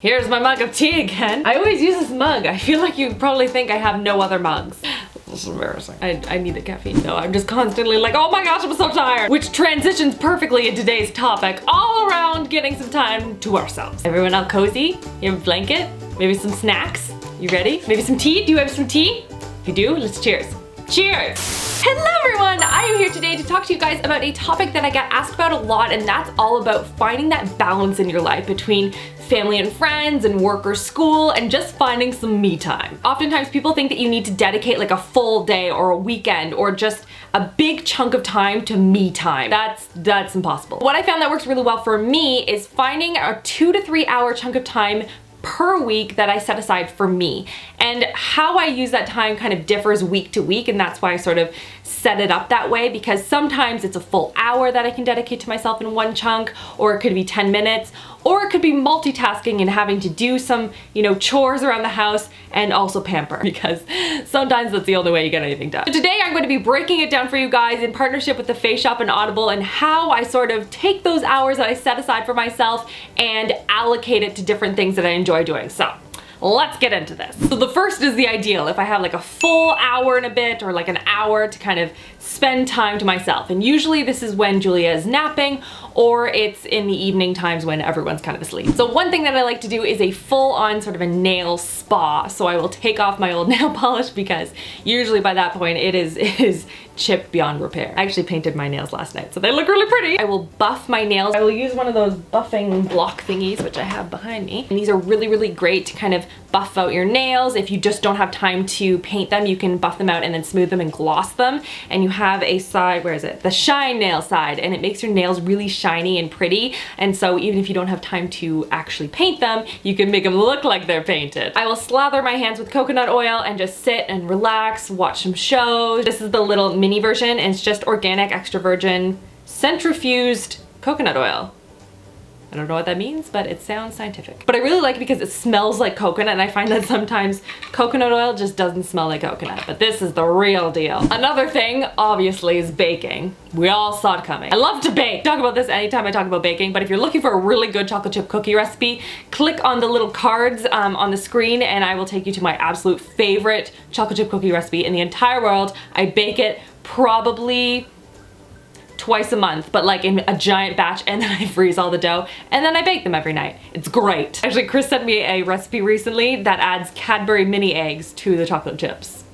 Here's my mug of tea again. I always use this mug. I feel like you probably think I have no other mugs. This is embarrassing. I need the caffeine. No, I'm just constantly like, oh my gosh, I'm so tired. Which transitions perfectly into today's topic, all around getting some time to ourselves. Everyone out cozy? You have a blanket? Maybe some snacks? You ready? Maybe some tea? Do you have some tea? If you do, let's cheers. Cheers! Hello everyone! I am here today to talk to you guys about a topic that I get asked about a lot, and that's all about finding that balance in your life between family and friends and work or school and just finding some me time. Oftentimes people think that you need to dedicate like a full day or a weekend or just a big chunk of time to me time. That's impossible. What I found that works really well for me is finding a 2 to 3 hour chunk of time per week that I set aside for me. And how I use that time kind of differs week to week, and that's why I sort of set it up that way, because sometimes it's a full hour that I can dedicate to myself in one chunk, or it could be 10 minutes, or it could be multitasking and having to do some, chores around the house and also pamper, because sometimes that's the only way you get anything done. So today I'm going to be breaking it down for you guys in partnership with the Face Shop and Audible, and how I sort of take those hours that I set aside for myself and allocate it to different things that I enjoy doing. So let's get into this. So the first is the ideal. If I have like a full hour and a bit, or like an hour to kind of spend time to myself. And usually this is when Julia is napping, or it's in the evening times when everyone's kind of asleep. So one thing that I like to do is a full-on sort of a nail spa. So I will take off my old nail polish, because usually by that point it is chipped beyond repair. I actually painted my nails last night, so they look really pretty. I will buff my nails. I will use one of those buffing block thingies, which I have behind me. And these are really, really great to kind of buff out your nails. If you just don't have time to paint them, you can buff them out and then smooth them and gloss them. And you have a side, where is it? The shine nail side, and it makes your nails really shiny and pretty. And so even if you don't have time to actually paint them, you can make them look like they're painted. I will slather my hands with coconut oil and just sit and relax, watch some shows. This is the little mini version, and it's just organic, extra virgin, centrifuged coconut oil. I don't know what that means, but it sounds scientific. But I really like it because it smells like coconut, and I find that sometimes coconut oil just doesn't smell like coconut, but this is the real deal. Another thing, obviously, is baking. We all saw it coming. I love to bake. I talk about this anytime I talk about baking, but if you're looking for a really good chocolate chip cookie recipe, click on the little cards on the screen, and I will take you to my absolute favorite chocolate chip cookie recipe in the entire world. I bake it probably twice a month, but like in a giant batch, and then I freeze all the dough, and then I bake them every night. It's great. Actually, Chris sent me a recipe recently that adds Cadbury mini eggs to the chocolate chips.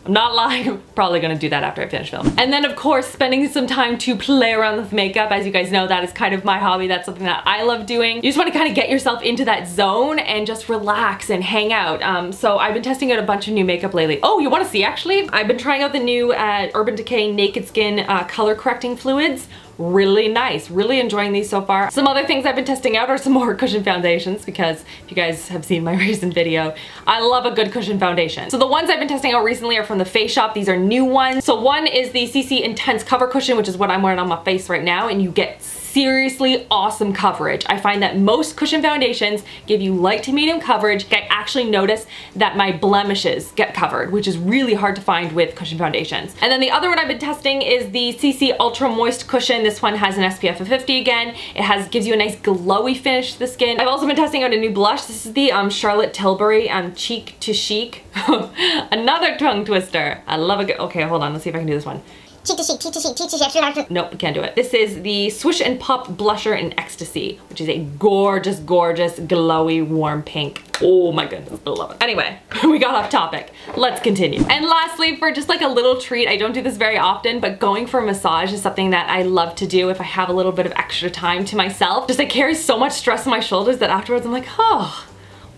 I'm not lying, I'm probably gonna do that after I finish filming. And then of course, spending some time to play around with makeup. As you guys know, that is kind of my hobby. That's something that I love doing. You just wanna kind of get yourself into that zone and just relax and hang out. So I've been testing out a bunch of new makeup lately. Oh, you wanna see actually? I've been trying out the new Urban Decay Naked Skin color correcting fluids. Really nice, really enjoying these so far. Some other things I've been testing out are some more cushion foundations, because if you guys have seen my recent video, I love a good cushion foundation. So the ones I've been testing out recently are from the Face Shop. These are new ones. So one is the CC Intense Cover Cushion, which is what I'm wearing on my face right now, and you get seriously awesome coverage. I find that most cushion foundations give you light to medium coverage. I actually notice that my blemishes get covered, which is really hard to find with cushion foundations. And then the other one I've been testing is the CC Ultra Moist Cushion. This one has an SPF of 50 again. It gives you a nice glowy finish to the skin. I've also been testing out a new blush. This is the Charlotte Tilbury Cheek to Chic. Another tongue twister. I love it. Okay, hold on, let's see if I can do this one. Cheek to cheek, cheek to cheek, cheek to cheek. Nope, can't do it. This is the Swish and Pop Blusher in Ecstasy, which is a gorgeous, gorgeous, glowy, warm pink. Oh my goodness, I love it. Anyway, we got off topic. Let's continue. And lastly, for just like a little treat, I don't do this very often, but going for a massage is something that I love to do if I have a little bit of extra time to myself. Just I carry so much stress on my shoulders that afterwards I'm like, oh,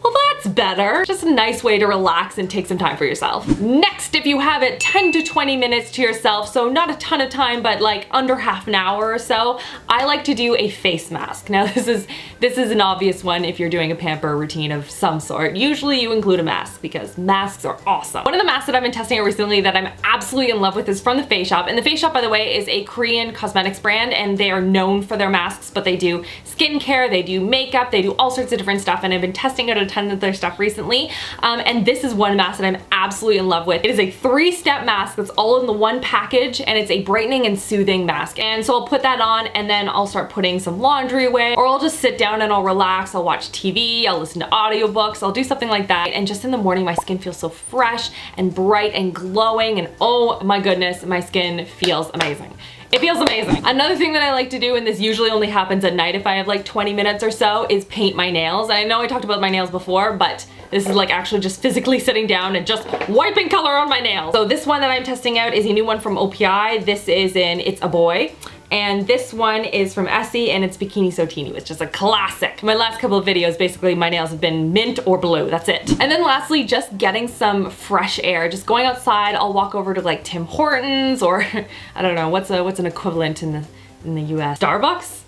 well, that's better. Just a nice way to relax and take some time for yourself. Next, if you have it, 10 to 20 minutes to yourself, so not a ton of time, but like under half an hour or so, I like to do a face mask. Now this is an obvious one if you're doing a pamper routine of some sort. Usually you include a mask, because masks are awesome. One of the masks that I've been testing out recently that I'm absolutely in love with is from the Face Shop. And the Face Shop, by the way, is a Korean cosmetics brand, and they are known for their masks, but they do skincare, they do makeup, they do all sorts of different stuff, and I've been testing out a ton of their stuff recently. And this is one mask that I'm absolutely in love with. It is a 3-step mask that's all in the one package, and it's a brightening and soothing mask. And so I'll put that on, and then I'll start putting some laundry away, or I'll just sit down and I'll relax. I'll watch TV, I'll listen to audiobooks, I'll do something like that. And just in the morning, my skin feels so fresh and bright and glowing, and oh my goodness, my skin feels amazing. It feels amazing. Another thing that I like to do, and this usually only happens at night if I have like 20 minutes or so, is paint my nails. And I know I talked about my nails before, but this is like actually just physically sitting down and just wiping color on my nails. So this one that I'm testing out is a new one from OPI. This is in It's a Boy. And this one is from Essie, and it's Bikini So Teeny, which is a classic. My last couple of videos, basically my nails have been mint or blue, that's it. And then lastly, just getting some fresh air. Just going outside, I'll walk over to like Tim Hortons, or I don't know, what's an equivalent in the US? Starbucks?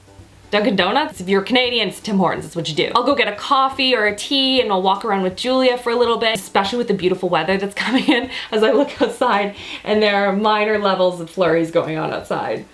Dunkin' Donuts? If you're Canadian, it's Tim Hortons, that's what you do. I'll go get a coffee or a tea, and I'll walk around with Julia for a little bit, especially with the beautiful weather that's coming in, as I look outside and there are minor levels of flurries going on outside.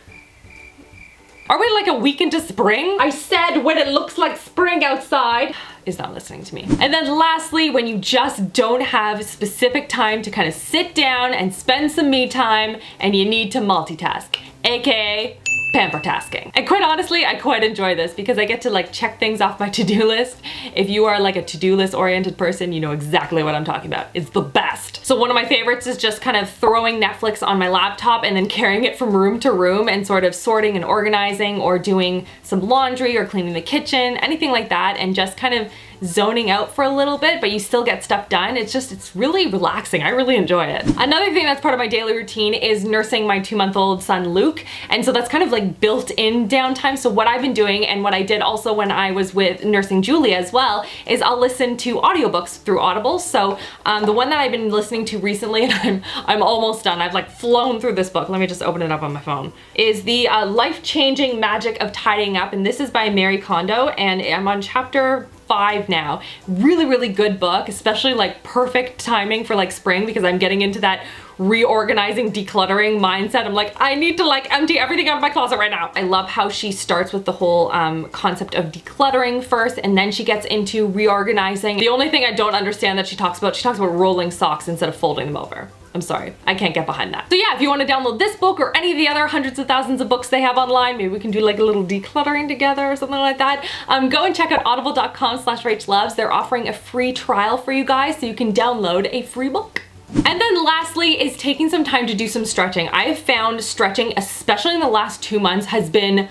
Are we like a week into spring? I said when it looks like spring outside. Is not listening to me. And then lastly, when you just don't have specific time to kind of sit down and spend some me time, and you need to multitask, aka pamper tasking. And quite honestly, I quite enjoy this because I get to like check things off my to-do list. If you are like a to-do list oriented person, you know exactly what I'm talking about. It's the best. So one of my favorites is just kind of throwing Netflix on my laptop and then carrying it from room to room and sort of sorting and organizing, or doing some laundry or cleaning the kitchen, anything like that, and just kind of zoning out for a little bit, but you still get stuff done. It's really relaxing. I really enjoy it. Another thing that's part of my daily routine is nursing my 2-month-old son Luke, and so that's kind of like built-in downtime. So what I've been doing, and what I did also when I was with nursing Julia as well, is I'll listen to audiobooks through Audible. So the one that I've been listening to recently, and I'm almost done, I've like flown through this book, let me just open it up on my phone, is the Life-Changing Magic of Tidying Up, and this is by Mary Kondo, and I'm on chapter 5 now. Really, really good book, especially like perfect timing for like spring, because I'm getting into that reorganizing, decluttering mindset. I'm like, I need to like empty everything out of my closet right now. I love how she starts with the whole concept of decluttering first, and then she gets into reorganizing. The only thing I don't understand that she talks about rolling socks instead of folding them over. I'm sorry, I can't get behind that. So yeah, if you want to download this book or any of the other hundreds of thousands of books they have online, maybe we can do like a little decluttering together or something like that, go and check out audible.com/RachhLoves. They're offering a free trial for you guys, so you can download a free book. And then lastly is taking some time to do some stretching. I have found stretching, especially in the last 2 months, has been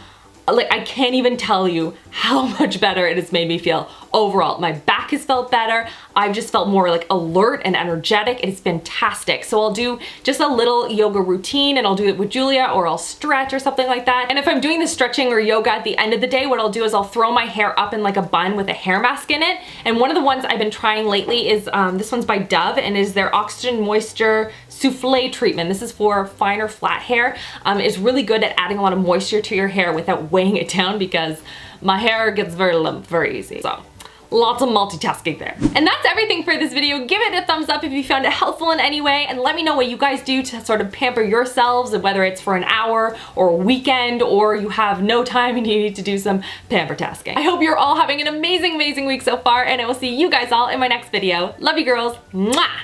like, I can't even tell you how much better it has made me feel overall. My back has felt better. I've just felt more like alert and energetic. It's fantastic. So I'll do just a little yoga routine, and I'll do it with Julia, or I'll stretch or something like that. And if I'm doing the stretching or yoga at the end of the day, what I'll do is I'll throw my hair up in like a bun with a hair mask in it. And one of the ones I've been trying lately is, this one's by Dove, and is their Oxygen Moisture Souffle treatment. This is for finer flat hair. It's really good at adding a lot of moisture to your hair without weighing it down, because my hair gets very limp very easy. So lots of multitasking there. And that's everything for this video. Give it a thumbs up if you found it helpful in any way, and let me know what you guys do to sort of pamper yourselves, whether it's for an hour or a weekend, or you have no time and you need to do some pamper tasking. I hope you're all having an amazing, amazing week so far, and I will see you guys all in my next video. Love you girls. Mwah!